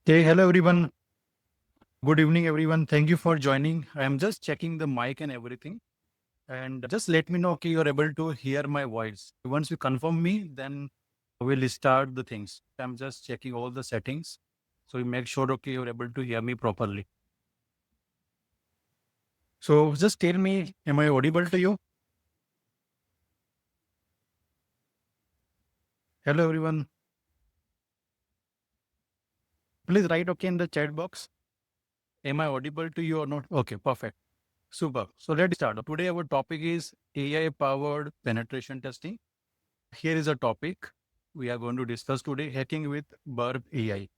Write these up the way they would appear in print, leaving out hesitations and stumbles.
Hey, hello everyone. Good evening, everyone. Thank you for joining. I am just checking the mic and everything. And just let me know, okay, you're able to hear my voice. Once you confirm me, then we'll start the things. I'm just checking all the settings. So you make sure, okay, you're able to hear me properly. So just tell me, am I audible to you? Hello, everyone. Please write, okay, in the chat box. Am I audible to you or not? Okay, perfect. Super. So let's start. Today, our topic is AI powered penetration testing. Here is a topic we are going to discuss today, hacking with Burp AI.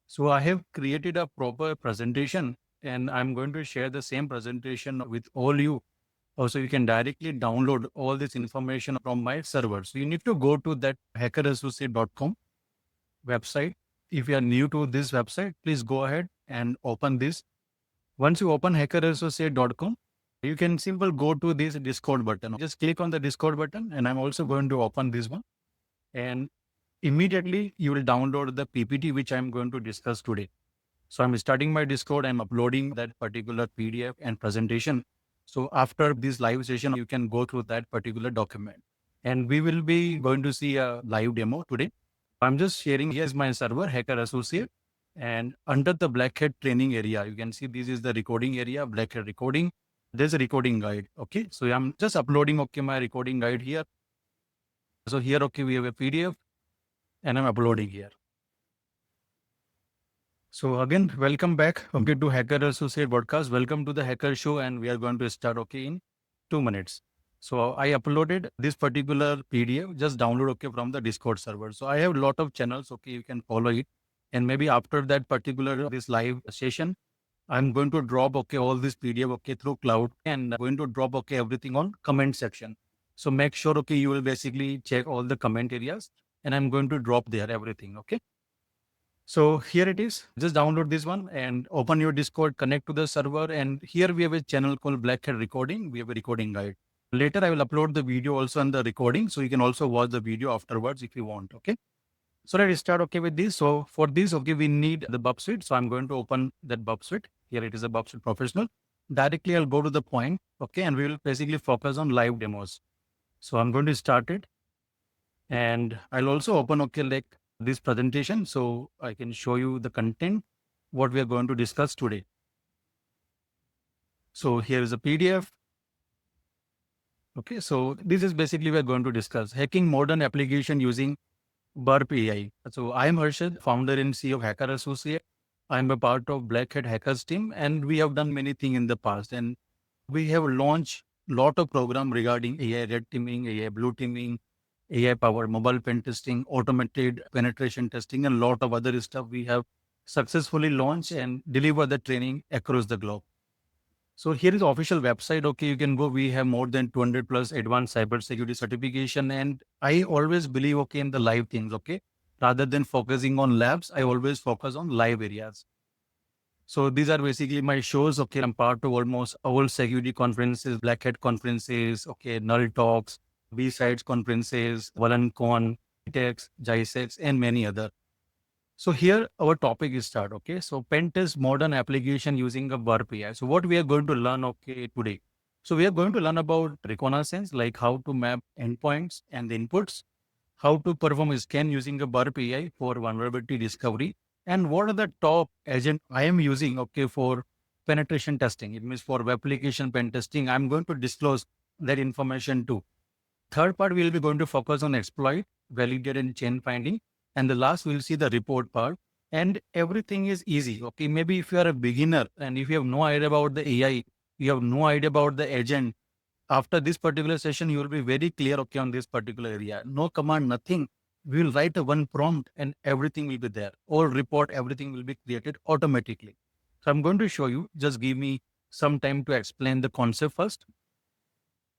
So I have created a proper presentation and I'm going to share the same presentation with all you. Also, you can directly download all this information from my server. So you need to go to that hackerassociate.com website. If you are new to this website, please go ahead and open this. Once you open hackerassociate.com, you can simply go to this Discord button. Just click on the Discord button and I'm also going to open this one. And immediately you will download the PPT, which I'm going to discuss today. So I'm starting my Discord, I'm uploading that particular PDF and presentation. So after this live session, you can go through that particular document. And we will be going to see a live demo today. I'm just sharing, here's my server, Hacker Associate. And under the Black Hat training area, you can see this is the recording area, Black Hat recording. There's a recording guide. Okay. So I'm just uploading, okay, my recording guide here. So here, okay, we have a PDF and I'm uploading here. So again, welcome back, okay, to Hacker Associate podcast. Welcome to the Hacker Show, and we are going to start, okay, in 2 minutes. So I uploaded this particular PDF, just download, okay, from the Discord server. So I have a lot of channels, okay, you can follow it. And maybe after that particular, this live session, I'm going to drop, okay, all this PDF, okay, through cloud and going to drop, okay, everything on comment section. So make sure, okay, you will basically check all the comment areas and I'm going to drop there everything, okay. So here it is. Just download this one and open your Discord, connect to the server. And here we have a channel called Black Hat Recording. We have a recording guide. Later, I will upload the video also on the recording. So you can also watch the video afterwards if you want. Okay. So let's start, okay, with this. So for this, okay, we need the Burp Suite. So I'm going to open that Burp Suite. Here it is a Burp Suite Professional. Directly, I'll go to the point. Okay. And we will basically focus on live demos. So I'm going to start it. And I'll also open, okay, like this presentation so I can show you the content, what we are going to discuss today. So here is a PDF. Okay, so this is basically we're going to discuss hacking modern application using Burp AI. So I am Harshad, founder and CEO of Hacker Associate. I'm a part of Black Hat Hackers team, and we have done many things in the past. And we have launched lot of program regarding AI red teaming, AI blue teaming, AI powered mobile pen testing, automated penetration testing, and a lot of other stuff we have successfully launched and deliver the training across the globe. So here is official website. Okay, you can go. We have more than 200 plus advanced cybersecurity certification. And I always believe, okay, in the live things, okay. Rather than focusing on labs, I always focus on live areas. So these are basically my shows. Okay, I'm part of almost all security conferences, Black Hat conferences, okay, Null Talks, B-Sides conferences, ValenCon, Tex, JISEX, and many other. So here our topic is start. Okay, so pentest modern application using a Burp AI. So what we are going to learn, okay, today. So we are going to learn about reconnaissance, like how to map endpoints and the inputs, how to perform a scan using a Burp AI for vulnerability discovery, and what are the top agent I am using, okay, for penetration testing. It means for application pen testing, I'm going to disclose that information too. Third part, we'll be going to focus on exploit, validate and chain finding. And the last, we'll see the report part. And everything is easy. Okay. Maybe if you are a beginner and if you have no idea about the AI, you have no idea about the agent, after this particular session, you will be very clear, okay, on this particular area. No command, nothing. We will write a one prompt and everything will be there. All report, everything will be created automatically. So I'm going to show you, just give me some time to explain the concept first.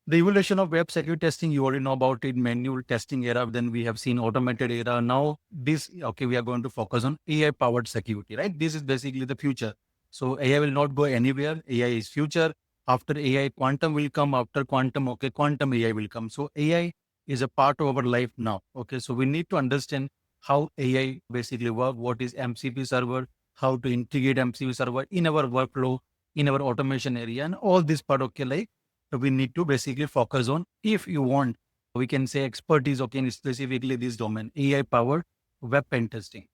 The evolution of web security testing, you already know about it, manual testing era, then we have seen automated era. Now this, okay, we are going to focus on AI powered security, right? This is basically the future. So AI will not go anywhere. AI is future. After AI, quantum will come. After quantum, okay, quantum AI will come. So AI is a part of our life now. Okay, so we need to understand how AI basically work. What is MCP server? how to integrate MCU server in our workflow, in our automation area, and all this part, okay, like we need to basically focus on. If you want, we can say expertise, okay, in specifically this domain, AI powered web pen testing.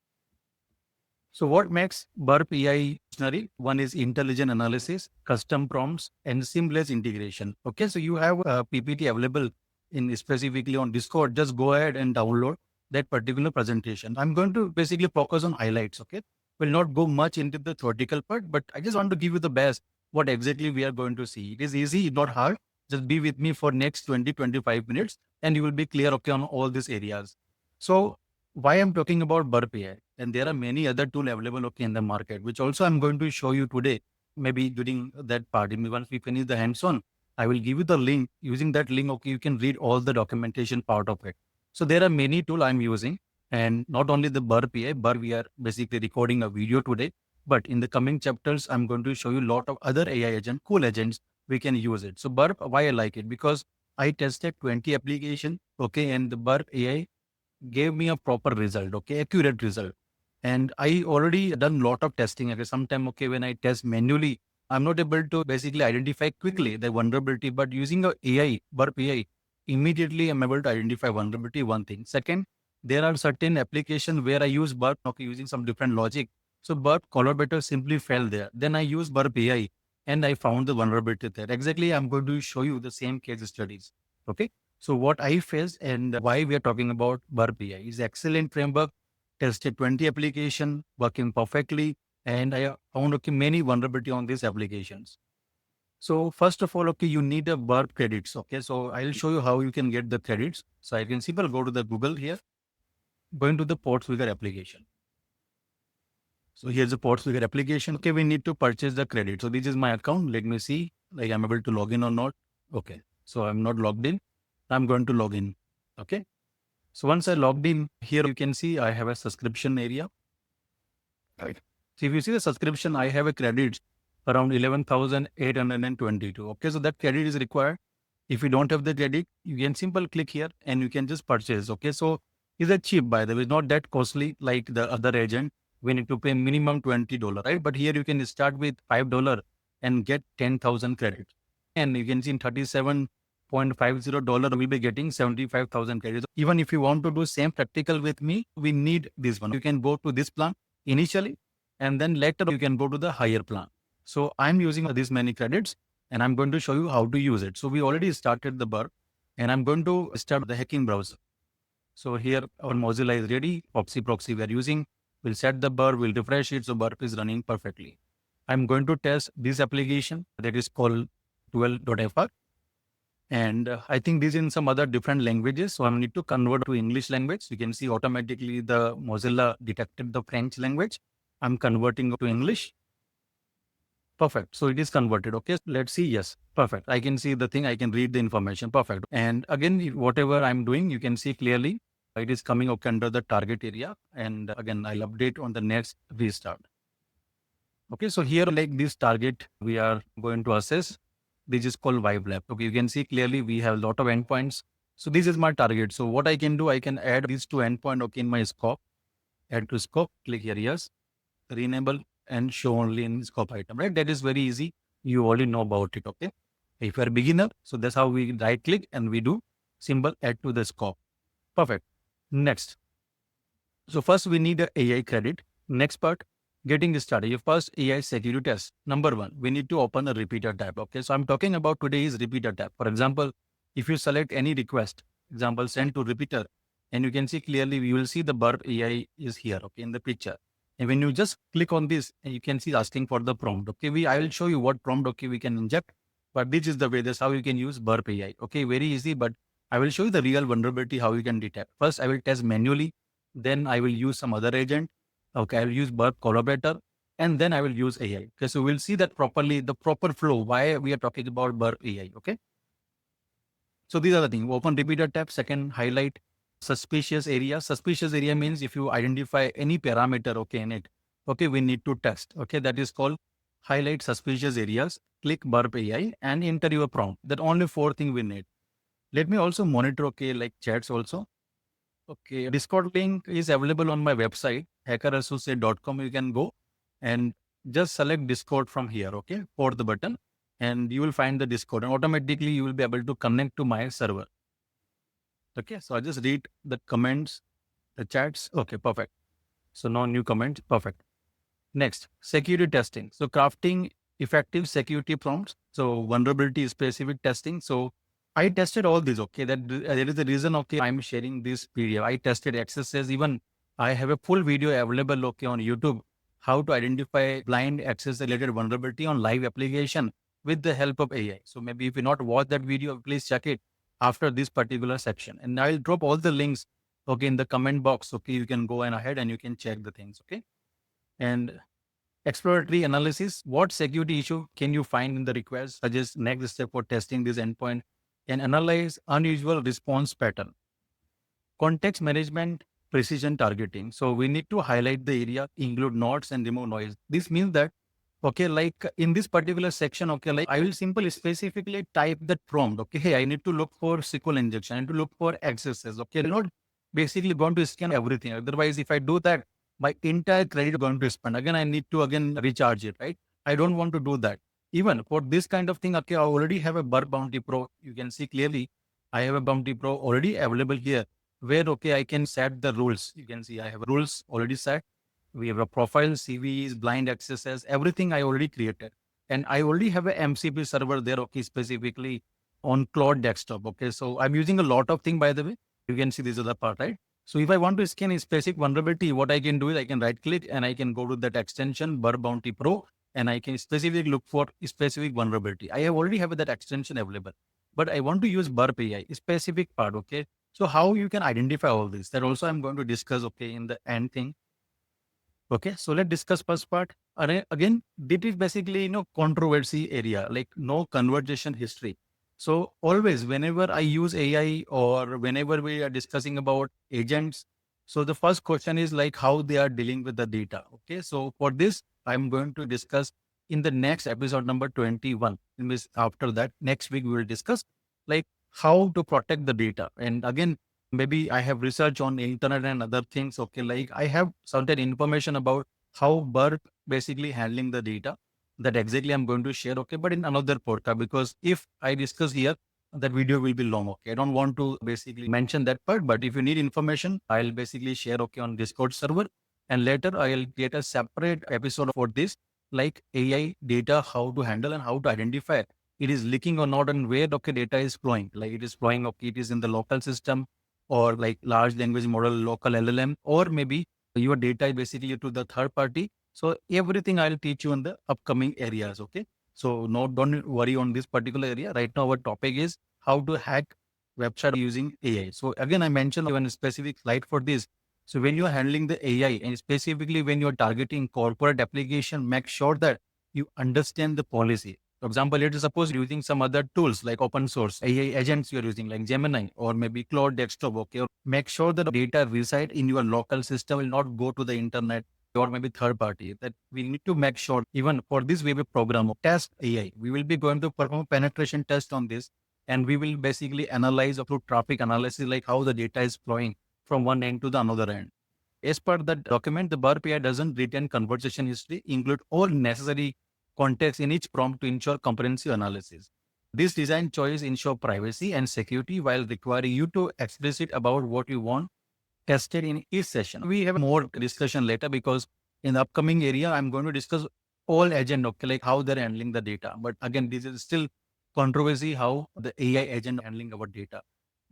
So what makes Burp AI revolutionary? One is intelligent analysis, custom prompts, and seamless integration. Okay, so you have a PPT available in specifically on Discord. Just go ahead and download that particular presentation. I'm going to basically focus on highlights. Okay, will not go much into the theoretical part, but I just want to give you the best what exactly we are going to see. It is easy, not hard. Just be with me for next 20-25 minutes, and you will be clear, okay, on all these areas. So why I'm talking about Burp AI, and there are many other tools available, okay, in the market, which also I'm going to show you today. Maybe during that part, once we finish the hands-on, I will give you the link. Using that link, okay, you can read all the documentation part of it. So there are many tools I'm using, and not only the Burp AI, but we are basically recording a video today. But in the coming chapters, I'm going to show you a lot of other AI agent, cool agents, we can use it. So Burp, why I like it? Because I tested 20 applications, okay, and the Burp AI gave me a proper result, okay, accurate result. And I already done lot of testing. Okay, sometime, okay, when I test manually, I'm not able to basically identify quickly the vulnerability, but using a AI, Burp AI, immediately I'm able to identify vulnerability, one thing. Second, there are certain applications where I use Burp, okay, using some different logic. So Burp collaborator simply fell there. Then I use Burp AI and I found the vulnerability there. Exactly, I'm going to show you the same case studies. Okay. So what I faced and why we are talking about Burp AI is excellent framework, tested 20 application, working perfectly, and I found, okay, many vulnerability on these applications. So first of all, okay, you need a Burp credits. Okay, so I'll show you how you can get the credits. So I can simply go to the Google here, going to the Portswigger application. So here's the Portswigger application. Okay, we need to purchase the credit. So this is my account. Let me see, like I'm able to log in or not. Okay, so I'm not logged in. I'm going to log in. Okay. So once I logged in, here you can see I have a subscription area. Right. So if you see the subscription, I have a credit around 11,822. Okay, so that credit is required. If you don't have the credit, you can simple click here and you can just purchase. Okay, so it's a cheap, by the way, not that costly like the other agent. We need to pay minimum $20, right? But here you can start with $5 and get 10,000 credits. And you can see in $37.50 we'll be getting 75,000 credits. Even if you want to do same practical with me, we need this one. You can go to this plan initially, and then later you can go to the higher plan. So I'm using this many credits and I'm going to show you how to use it. So we already started the Burp and I'm going to start the hacking browser. So here our Mozilla is ready. Proxy we are using. We'll set the Burp, we'll refresh it. So Burp is running perfectly. I'm going to test this application that is called 12.fr. And I think this is in some other different languages. So I need to convert to English language. You can see automatically the Mozilla detected the French language. I'm converting to English. Perfect. So it is converted. Okay. Let's see. Yes. Perfect. I can see the thing. I can read the information. Perfect. And again, whatever I'm doing, you can see clearly it is coming up under the target area. And again, I'll update on the next restart. Okay. So here, like this target, we are going to assess. This is called Vive Lab. Okay. You can see clearly we have a lot of endpoints. So this is my target. So what I can do, I can add these two endpoints, okay, in my scope. Add to scope. Click here. Yes. Renable and show only in scope item, right? That is very easy. You already know about it, okay? If you are a beginner, so that's how we right click and we do symbol add to the scope. Perfect. Next. So first we need a AI credit. Next part, getting started. Your first AI security test. Number one, we need to open a repeater tab. Okay. So I'm talking about today is repeater tab. For example, if you select any request, example, send to repeater, and you can see clearly, you will see the Burp AI is here, okay, in the picture. And when you just click on this, and you can see asking for the prompt. Okay, I will show you what prompt, okay, we can inject, but this is the way, that's how you can use Burp AI. Okay, very easy, but I will show you the real vulnerability, how you can detect. First, I will test manually, then I will use some other agent. Okay, I will use Burp collaborator, and then I will use AI. Okay, so we'll see that properly, the proper flow, why we are talking about Burp AI. Okay. So these are the things. Open repeater tab. Second, highlight suspicious area. Suspicious area means if you identify any parameter, okay, in it, okay, we need to test. Okay, that is called highlight suspicious areas. Click Burp AI and enter your prompt. That only four things we need. Let me also monitor, okay, like chats also. Okay, Discord link is available on my website, hackerassociate.com. You can go and just select Discord from here, okay, for the button, and you will find the Discord, and automatically you will be able to connect to my server. Okay, so I just read the comments, the chats. Okay, perfect. So no new comments. Perfect. Next, security testing. So crafting effective security prompts. So vulnerability specific testing. So I tested all these. Okay, there is a reason. Okay, I'm sharing this PDF. I tested accesses. Even I have a full video available. Okay, on YouTube, how to identify blind access related vulnerability on live application with the help of AI. So maybe if you not watch that video, please check it after this particular section. And I'll drop all the links. Okay, in the comment box. Okay, you can go and ahead and you can check the things. Okay, and exploratory analysis. What security issue can you find in the request? Suggest next step for testing this endpoint and analyze unusual response pattern. Context management, precision targeting. So we need to highlight the area, include nodes and remove noise. This means that, okay, like in this particular section, okay, like I will simply specifically type that prompt. Okay, hey, I need to look for SQL injection, I need to look for accesses. Okay, not basically going to scan everything. Otherwise, if I do that, my entire credit is going to spend. Again, I need to again recharge it, right? I don't want to do that. Even for this kind of thing, okay, I already have a Burp Bounty Pro. You can see clearly, I have a Bounty Pro already available here where, okay, I can set the rules. You can see I have rules already set. We have a profile, CVs, blind accesses, everything I already created. And I already have a MCP server there, okay, specifically on Cloud Desktop. Okay, so I'm using a lot of things, by the way. You can see this other part, right? So if I want to scan a specific vulnerability, what I can do is I can right click and I can go to that extension, Burp Bounty Pro, and I can specifically look for a specific vulnerability. I have already have that extension available, but I want to use Burp AI, specific part, okay? So how you can identify all this? That also I'm going to discuss, okay, in the end thing. Okay, so let's discuss first part. Again, this is basically, controversy area, like no conversation history. So always, whenever I use AI or whenever we are discussing about agents, so the first question is like how they are dealing with the data. Okay, so for this, I'm going to discuss in the next episode number 21. After that, next week we will discuss like how to protect the data. And again, maybe I have research on internet and other things. Okay, like I have certain information about how Burp basically handling the data that exactly I'm going to share. Okay, but in another podcast, because if I discuss here, that video will be long. Okay, I don't want to basically mention that part, but if you need information, I'll basically share, okay, on Discord server, and later I'll create a separate episode for this, like AI data, how to handle and how to identify it is leaking or not, and where, okay, data is flowing, like it is flowing, okay, it is in the local system or like large language model, local LLM, or maybe your data is basically to the third party. So everything I'll teach you in the upcoming areas. Okay. So don't worry on this particular area. Right now, our topic is how to hack website using AI. So again, I mentioned one specific slide for this. So when you're handling the AI and specifically when you're targeting corporate application, make sure that you understand the policy. For example, let us suppose you're using some other tools like open source AI agents you're using like Gemini or maybe Cloud Desktop. Okay, or make sure that the data reside in your local system, will not go to the internet or maybe third party. That we need to make sure. Even for this, we have a program of test AI. We will be going to perform penetration test on this, and we will basically analyze through traffic analysis like how the data is flowing from one end to the another end. As per the document, the Burp AI doesn't retain conversation history, include all necessary context in each prompt to ensure comprehensive analysis. This design choice ensure privacy and security while requiring you to explicit about what you want tested in each session. We have more discussion later because in the upcoming area, I'm going to discuss all agent, okay, like how they're handling the data. But again, this is still controversy how the AI agent handling our data.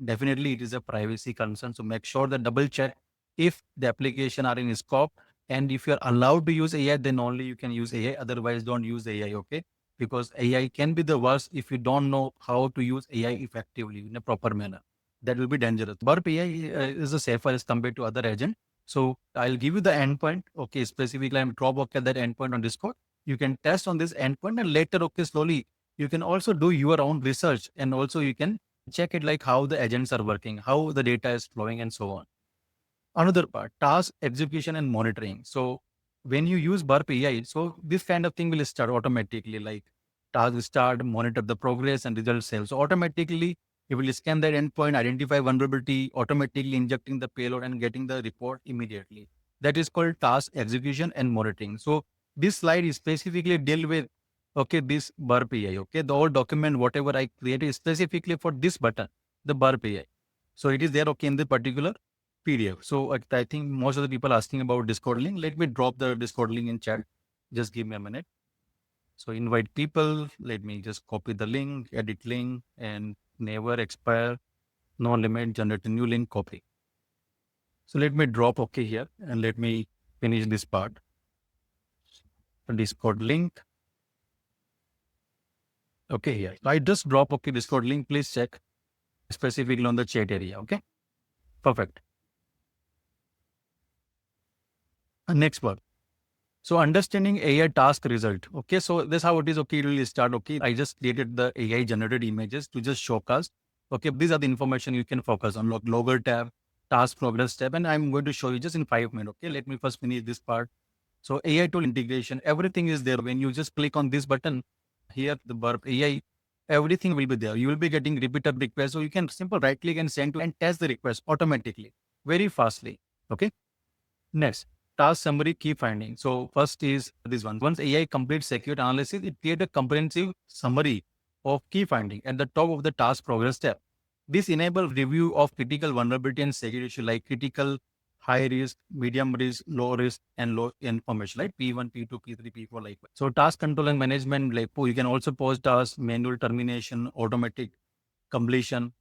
Definitely, it is a privacy concern. So make sure that double check if the application are in scope, and if you're allowed to use AI, then only you can use AI. Otherwise, don't use AI, okay? Because AI can be the worst if you don't know how to use AI effectively in a proper manner. That will be dangerous. Burp AI is a safer as compared to other agent. So I'll give you the endpoint. Okay, specifically, I'm drop, okay, that endpoint on Discord. You can test on this endpoint, and later, okay, slowly you can also do your own research, and also you can check it like how the agents are working, how the data is flowing, and so on. Another part, task execution and monitoring. So when you use Burp AI, so this kind of thing will start automatically, like task start, monitor the progress and result sales. So automatically it will scan that endpoint, identify vulnerability, automatically injecting the payload and getting the report immediately. That is called task execution and monitoring. So This slide is specifically deal with, okay, this Burp AI, okay, the whole document, whatever I created is specifically for this button, the Burp AI. So it is there, okay, in the particular PDF. So I think most of the people asking about Discord link. Let me drop the Discord link in chat. Just give me a minute. So invite people. Let me just copy the link, edit link, and never expire, no limit, generate a new link, copy. So let me drop okay here and let me finish this part. The Discord link. Okay, here. I just drop okay Discord link. Please check specifically on the chat area. Okay, perfect. Next part. So understanding AI task result. Okay, so this how it is. Okay, it will start. Okay, I just created the AI generated images to just showcase. Okay, these are the information you can focus on. Logger tab, task progress tab, and I'm going to show you just in 5 minutes. Okay, let me first finish this part. So AI tool integration, everything is there. When you just click on this button here, the Burp AI, everything will be there. You will be getting repeated requests. So you can simple right click and send to and test the request automatically, very fastly. Okay. Next, task summary key finding. So first is this one. Once AI completes security analysis, it creates a comprehensive summary of key finding at the top of the task progress tab. This enables review of critical vulnerability and security issue like critical, high risk, medium risk, low risk, and low information like P1, P2, P3, P4 like that. So task control and management, like you can also post tasks, manual termination, automatic completion,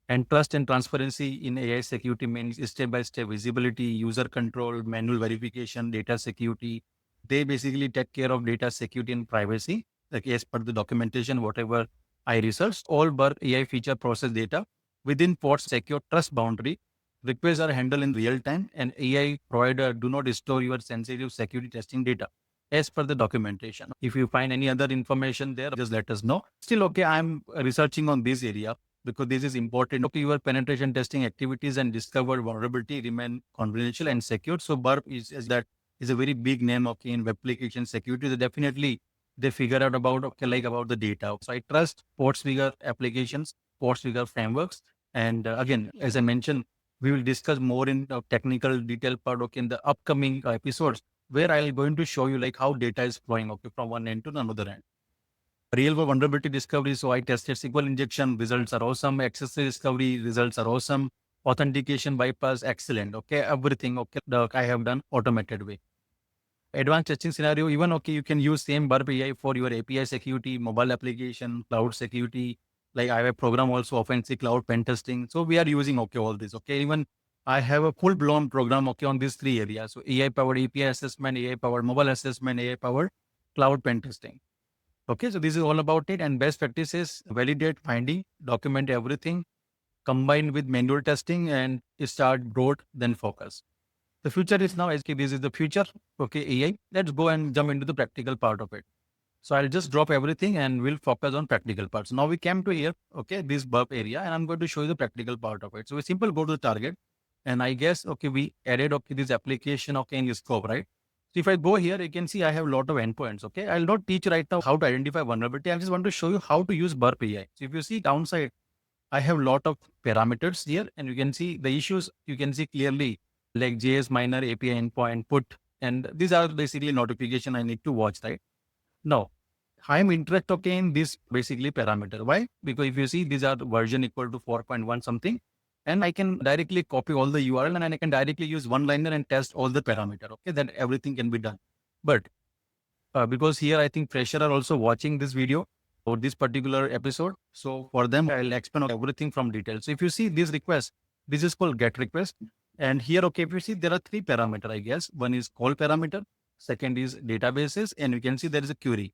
and trust and transparency in AI security means step-by-step visibility, user control, manual verification, data security. They basically take care of data security and privacy, like as per the documentation, whatever I researched. All Burp AI feature process data within port secure trust boundary. Requests are handled in real time, and AI provider do not store your sensitive security testing data as per the documentation. If you find any other information there, just let us know. Still, okay, I'm researching on this area because this is important. Okay, your penetration testing activities and discovered vulnerability remain confidential and secure. So Burp is that is a very big name, okay, in web application security. So definitely they figure out about, okay, like about the data. So I trust Portsfigure applications, Portsfigure frameworks. And again, as I mentioned, we will discuss more in technical detail part, okay, in the upcoming episodes where I'll going to show you like how data is flowing, okay, from one end to another end. Real world vulnerability discovery. So I tested SQL injection, results are awesome. Access discovery, results are awesome. Authentication bypass, excellent. Okay, everything okay. I have done automated way. Advanced testing scenario, even okay, you can use same Burp AI for your API security, mobile application, cloud security. Like I have a program also offensive cloud pen testing. So we are using okay all this. Okay, even I have a full blown program okay on these three areas. So AI powered API assessment, AI powered mobile assessment, AI powered cloud pen testing. Okay, so this is all about it. And best practices, validate finding, document everything, combine with manual testing and start broad, then focus. The future is now, as this is the future, okay, AI. Let's go and jump into the practical part of it. So I'll just drop everything and we'll focus on practical parts. Now we came to here, okay, this Burp area, and I'm going to show you the practical part of it. So we simple go to the target. And I guess, okay, we added, okay, this application, okay, in your scope, right? So if I go here, you can see I have a lot of endpoints, okay? I'll not teach right now how to identify vulnerability. I just want to show you how to use Burp AI. So if you see downside, I have a lot of parameters here, and you can see the issues, you can see clearly like JS minor API endpoint put, and these are basically notification I need to watch, right? Now, I'm interested, okay, in this basically parameter. Why? Because if you see these are version equal to 4.1 something, and I can directly copy all the URL and I can directly use one liner and test all the parameter. Okay, then everything can be done. But because here I think fresher are also watching this video or this particular episode. So for them, I'll explain everything from detail. So if you see this request, this is called get request. And here, okay, if you see there are three parameter, I guess. One is call parameter, second is databases, and you can see there is a query,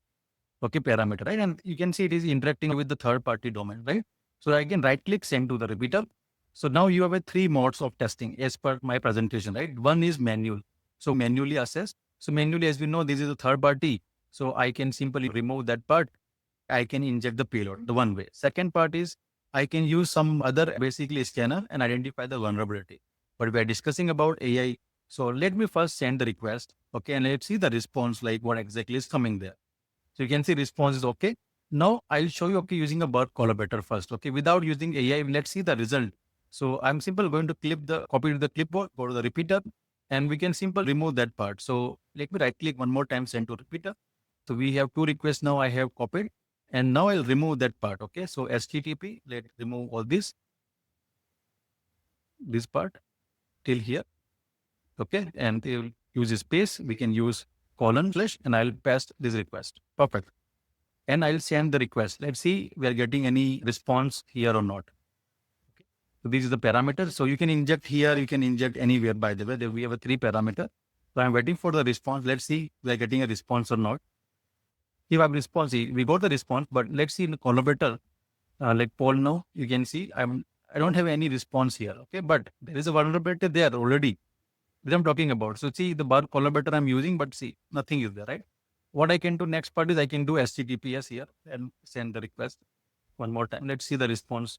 okay, parameter, right? And you can see it is interacting with the third party domain, right? So I can right click send to the repeater. So now you have a three modes of testing as per my presentation, right? One is manual. So manually assess. So manually, as we know, this is a third party. So I can simply remove that part. I can inject the payload, the one way. Second part is I can use some other basically scanner and identify the vulnerability. But we are discussing about AI. So let me first send the request. Okay. And let's see the response, like what exactly is coming there. So you can see response is okay. Now I'll show you, okay, using a Burp collaborator first. Okay. Without using AI, let's see the result. So I'm simply going to copy to the clipboard, go to the repeater. and we can simply remove that part. So let me right click one more time, send to repeater. So we have 2 requests now I have copied, and now I'll remove that part. Okay. So HTTP, let's remove all this part till here. Okay. And we'll use a space. We can use colon slash, and I'll paste this request. Perfect. And I'll send the request. Let's see we are getting any response here or not. So this is the parameter. So you can inject here, you can inject anywhere, by the way. We have a 3 parameter. So I'm waiting for the response. Let's see we are getting a response or not. If I'm response, we got the response, but let's see in the collaborator, like poll now, you can see I don't have any response here. Okay, but there is a vulnerability there already that I'm talking about. So see the bar collaborator I'm using, but see nothing is there, right? What I can do next part is I can do HTTPS here and send the request one more time. Let's see the response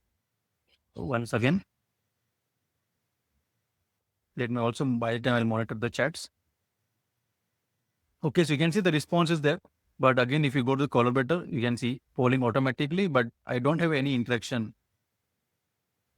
once again. Let me also, by the time I'll monitor the chats. Okay, so you can see the response is there. But again, if you go to the collaborator, you can see polling automatically, but I don't have any interaction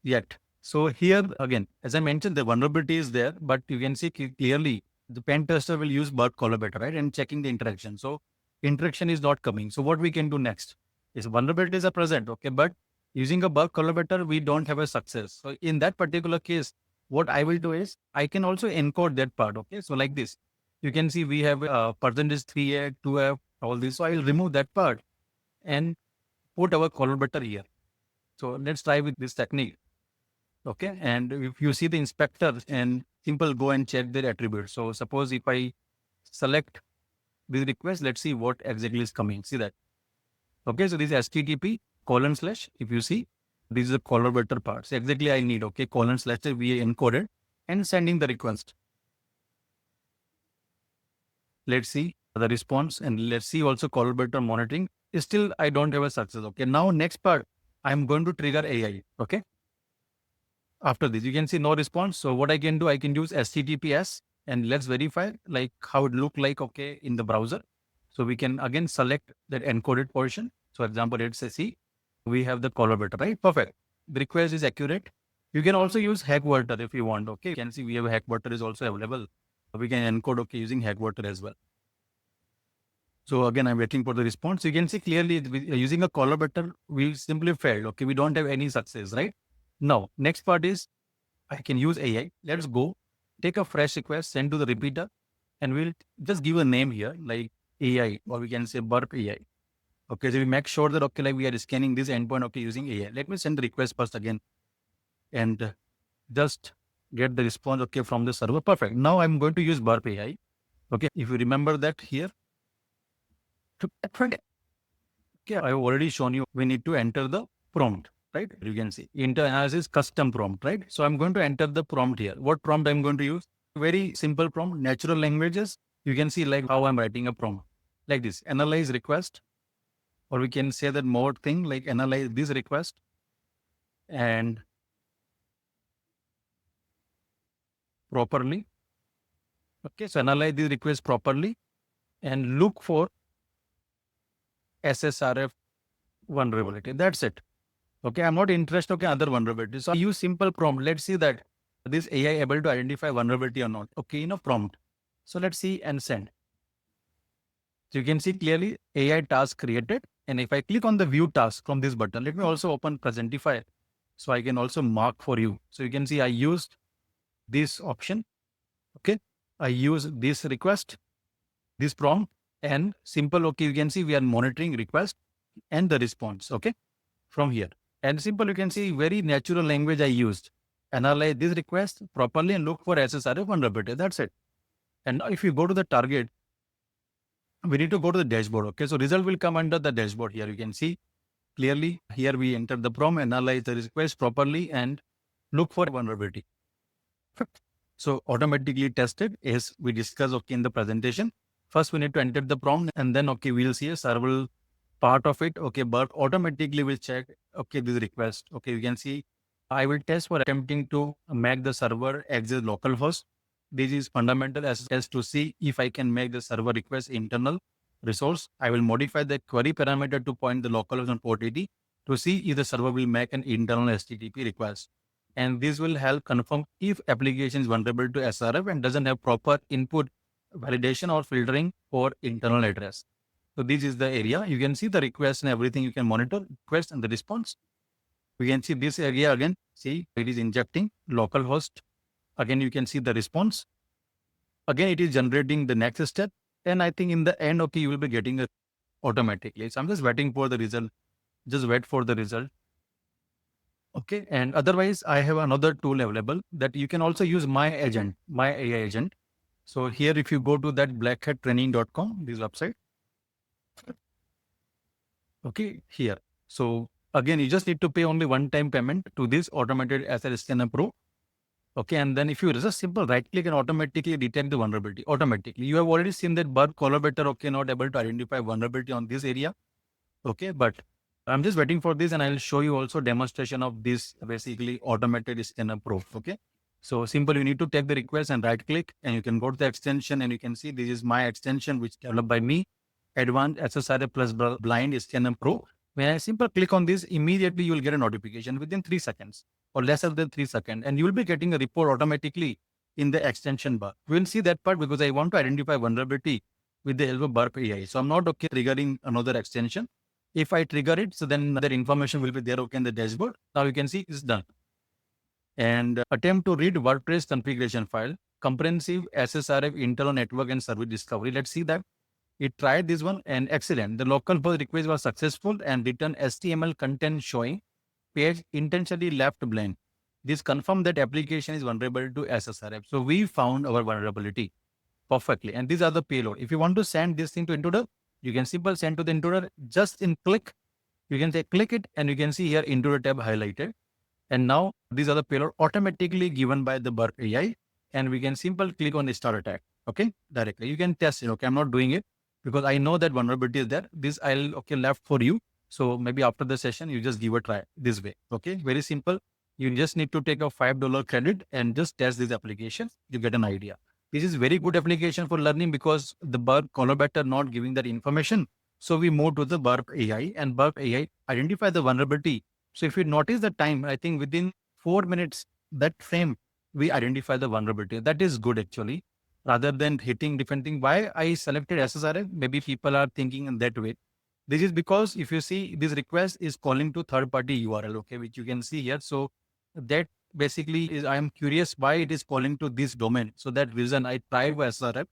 yet. So here again, as I mentioned, the vulnerability is there, but you can see clearly the pen tester will use Burp collaborator, right? And checking the interaction. So interaction is not coming. So what we can do next is vulnerabilities are present. Okay. But using a Burp collaborator, we don't have a success. So in that particular case, what I will do is I can also encode that part. Okay. So like this, you can see we have percentage 3A, 2F, all this. So I will remove that part and put our collaborator here. So let's try with this technique. Okay. And if you see the inspector and simple go and check their attributes. So suppose if I select this request, let's see what exactly is coming. See that. Okay. So this is HTTP colon slash. If you see, this is the collaborator part. So exactly I need, okay, colon slash we encoded and sending the request. Let's see the response, and let's see also collaborator monitoring. Still, I don't have a success. Okay. Now next part, I'm going to trigger AI. Okay. After this, you can see no response. So what I can do, I can use HTTPS and let's verify like how it look like, okay, in the browser. So we can again select that encoded portion. So example, let's say, see, we have the collaborator, right? Perfect. The request is accurate. You can also use HackWorter if you want. Okay. You can see we have HackWorter is also available. We can encode, okay, using HackWorter as well. So again, I'm waiting for the response. You can see clearly using a collaborator, we simply failed. Okay. We don't have any success, right? Now, next part is I can use AI. Let's go take a fresh request, send to the repeater, and we'll just give a name here like AI, or we can say Burp AI. Okay. So we make sure that, okay, like we are scanning this endpoint, okay, using AI. Let me send the request first again and just get the response, okay, from the server. Perfect. Now I'm going to use Burp AI. Okay. If you remember that here, okay, I've already shown you, we need to enter the prompt, right? You can see enter analysis custom prompt, right? So I'm going to enter the prompt here. What prompt I'm going to use? Very simple prompt, natural languages. You can see like how I'm writing a prompt like this, analyze request, or we can say that more thing like analyze this request and properly. Okay. So analyze this request properly and look for SSRF vulnerability. That's it. Okay, I'm not interested, okay, other vulnerabilities. So I use simple prompt. Let's see that this AI able to identify vulnerability or not. Okay, prompt. So let's see and send. So you can see clearly AI task created. And if I click on the view task from this button, let me also open Presentify. So I can also mark for you. So you can see I used this option. Okay, I use this request, this prompt, and simple. Okay, you can see we are monitoring request and the response. Okay, from here. And simple, you can see very natural language I used. Analyze this request properly and look for SSRF vulnerability. That's it. And now if you go to the target, we need to go to the dashboard. Okay. So result will come under the dashboard here. You can see clearly here we enter the prompt, analyze the request properly and look for vulnerability. So automatically tested as we discussed, okay, in the presentation. First, we need to enter the prompt and then, okay, we'll see a server part of it. Okay, but automatically will check, okay, this request. Okay, you can see I will test for attempting to make the server access localhost. This is fundamental as to see if I can make the server request internal resource. I will modify the query parameter to point the localhost on port 80 to see if the server will make an internal HTTP request. And this will help confirm if application is vulnerable to SRF and doesn't have proper input validation or filtering for internal address. So this is the area. You can see the request and everything. You can monitor request and the response. We can see this area again. See, it is injecting local host. Again, you can see the response. Again, it is generating the next step. And I think in the end, okay, you will be getting it automatically. So I'm just waiting for the result. Just wait for the result. Okay. And otherwise, I have another tool available that you can also use my agent, my AI agent. So here, if you go to that blackhattraining.com, this website, okay, here. So again, you just need to pay only one-time payment to this automated asset scanner pro. Okay, and then if you just simple right click and automatically detect the vulnerability automatically. You have already seen that Burp collaborator, okay, not able to identify vulnerability on this area. Okay, but I'm just waiting for this and I'll show you also demonstration of this basically automated scanner pro. Okay, so simple, you need to take the request and right click and you can go to the extension and you can see this is my extension which developed by me, advanced SSRA plus blind scanner pro. When I simple click on this, immediately you will get a notification within 3 seconds or lesser than 3 seconds, and you will be getting a report automatically in the extension bar. We will see that part because I want to identify vulnerability with the help of Burp AI. So I'm not okay triggering another extension. If I trigger it, so then that information will be there, okay, in the dashboard. Now you can see it's done. And attempt to read WordPress configuration file, comprehensive SSRF internal network and service discovery. Let's see that. It tried this one and excellent. The local post request was successful and returned HTML content showing page intentionally left blank. This confirmed that application is vulnerable to SSRF. So we found our vulnerability perfectly. And these are the payload. If you want to send this thing to intruder, you can simply send to the intruder just in click. You can say click it and you can see here intruder tab highlighted. And now these are the payload automatically given by the Burp AI. And we can simply click on the start attack. Okay, directly. You can test it. Okay, I'm not doing it because I know that vulnerability is there. This I'll okay left for you. So maybe after the session, you just give a try this way. Okay, very simple. You just need to take a $5 credit and just test this application. You get an idea. This is very good application for learning because the Burp collaborator not giving that information. So we move to the Burp AI and Burp AI identify the vulnerability. So if you notice the time, I think within 4 minutes, that frame, we identify the vulnerability. That is good actually, rather than hitting different thing. Why I selected SSRF? Maybe people are thinking in that way. This is because if you see this request is calling to third party URL, okay, which you can see here. So that basically is, I am curious why it is calling to this domain. So that reason I try for SSRF.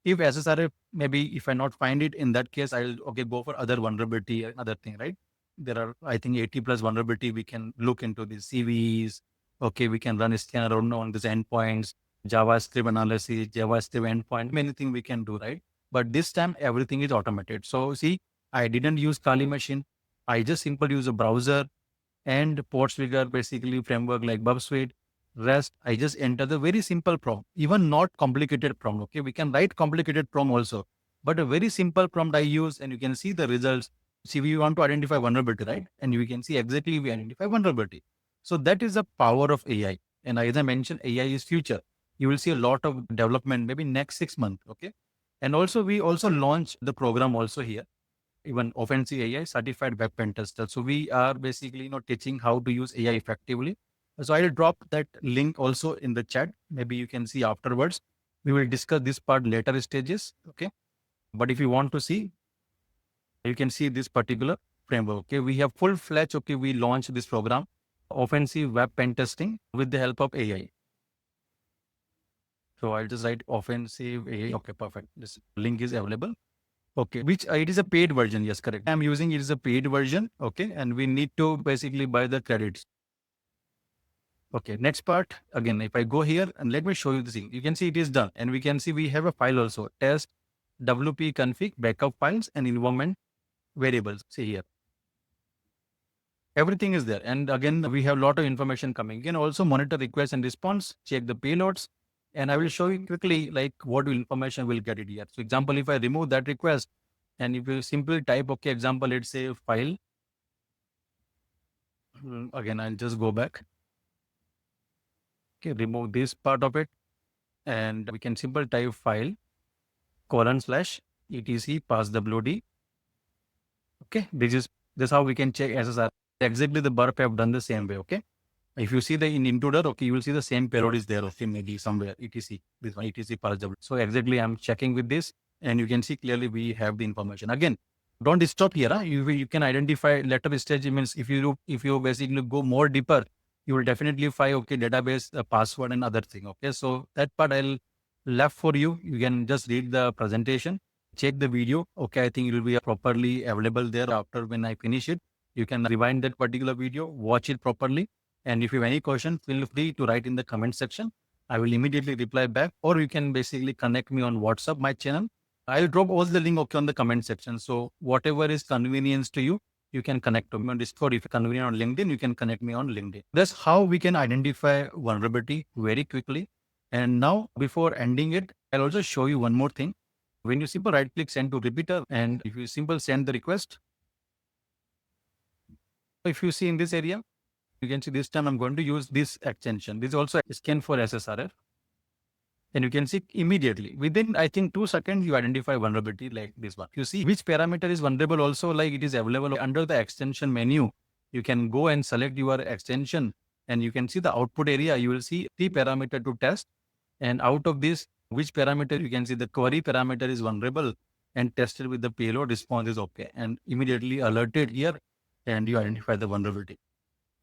If SSRF, maybe if I not find it, in that case, I'll okay go for other vulnerability, other thing, right? There are, I think, 80 plus vulnerability. We can look into these CVEs. Okay, we can run a scanner on these endpoints, JavaScript analysis, JavaScript endpoint, many things we can do, right? But this time everything is automated. So see, I didn't use Kali machine. I just simply use a browser and ports trigger, basically framework like Burp Suite, REST. I just enter the very simple prompt, even not complicated prompt. Okay, we can write complicated prompt also, but a very simple prompt I use, and you can see the results. See, we want to identify vulnerability, right? And you can see exactly we identify vulnerability. So that is the power of AI. And as I mentioned, AI is future. You will see a lot of development, maybe next 6 months. Okay. And also, we also launched the program also here, even offensive AI certified web pentester. So we are basically, teaching how to use AI effectively. So I'll drop that link also in the chat. Maybe you can see afterwards. We will discuss this part later stages. Okay. But if you want to see, you can see this particular framework. Okay. We have full-fledged, okay, we launched this program, offensive web pen testing with the help of AI. So I'll just write offensive AI. Okay, perfect. This link is available. Okay, which it is a paid version. Yes, correct. I'm using it is a paid version. Okay, and we need to basically buy the credits. Okay, next part again. If I go here and let me show you the thing, you can see it is done, and we can see we have a file also, test wp config backup files and environment variables. See here, everything is there, and again we have a lot of information coming. You can also monitor request and response, check the payloads, and I will show you quickly like what information will get it here. So example, if I remove that request. And if you simply type, okay, example, let's say file, again, I'll just go back. Okay, remove this part of it. And we can simply type file :/etc passwd. Okay, this is how we can check SSR. Exactly the Burp have done the same way. Okay. If you see the in intruder, okay, you will see the same payload is there, okay, maybe somewhere, etc. This one, etc. parse W. So exactly, I'm checking with this, and you can see clearly we have the information. Again, don't stop here. Huh? You can identify later stage. Means if you basically go more deeper, you will definitely find okay database password and other thing. Okay, so that part I'll left for you. You can just read the presentation, check the video. Okay, I think it will be properly available there after when I finish it. You can rewind that particular video, watch it properly. And if you have any question, feel free to write in the comment section. I will immediately reply back, or you can basically connect me on WhatsApp, my channel. I'll drop all the link okay on the comment section. So whatever is convenience to you, you can connect to me on Discord. If you're convenient on LinkedIn, you can connect me on LinkedIn. That's how we can identify vulnerability very quickly. And now, before ending it, I'll also show you one more thing. When you simple right click send to repeater, and if you simple send the request, if you see in this area, you can see this time I'm going to use this extension. This is also a scan for SSRF. And you can see immediately within, I think, 2 seconds, you identify vulnerability like this one. You see which parameter is vulnerable also, like it is available under the extension menu. You can go and select your extension, and you can see the output area. You will see the parameter to test. And out of this, which parameter you can see the query parameter is vulnerable and tested with the payload response is okay. And immediately alerted here, and you identify the vulnerability.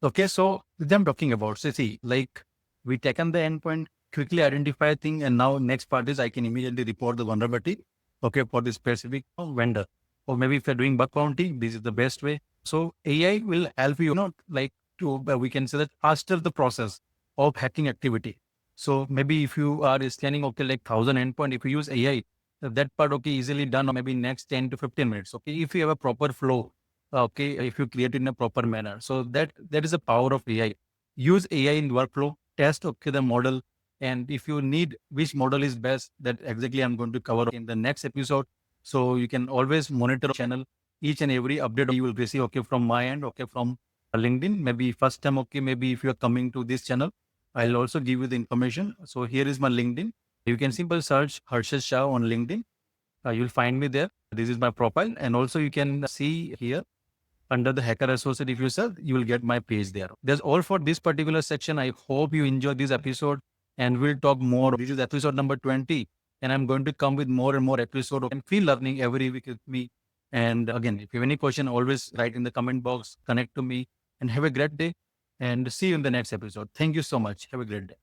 Okay, so I'm talking about, so see, like we taken the endpoint, quickly identify thing, and now next part is I can immediately report the vulnerability, okay, for the specific vendor. Or maybe if you're doing bug bounty, this is the best way. So AI will help you, like to, we can say that faster the process of hacking activity. So maybe if you are scanning, okay, like 1,000 endpoint, if you use AI, that part, okay, easily done, or maybe next 10 to 15 minutes, okay, if you have a proper flow, okay, if you create it in a proper manner. So that is the power of AI. Use AI in workflow, test okay the model, and if you need which model is best, that exactly I'm going to cover in the next episode. So you can always monitor channel, each and every update you will receive, okay, from my end, okay, from LinkedIn. Maybe first time, okay, maybe if you are coming to this channel, I'll also give you the information. So here is my LinkedIn. You can simply search Harshad Shah on LinkedIn. You'll find me there. This is my profile, and also you can see here under the Hacker Associate, if you search, you will get my page there. That's all for this particular section. I hope you enjoyed this episode, and we'll talk more. This is episode number 20, and I'm going to come with more and more episodes and feel learning every week with me. And again, if you have any question, always write in the comment box, connect to me, and have a great day, and see you in the next episode. Thank you so much. Have a great day.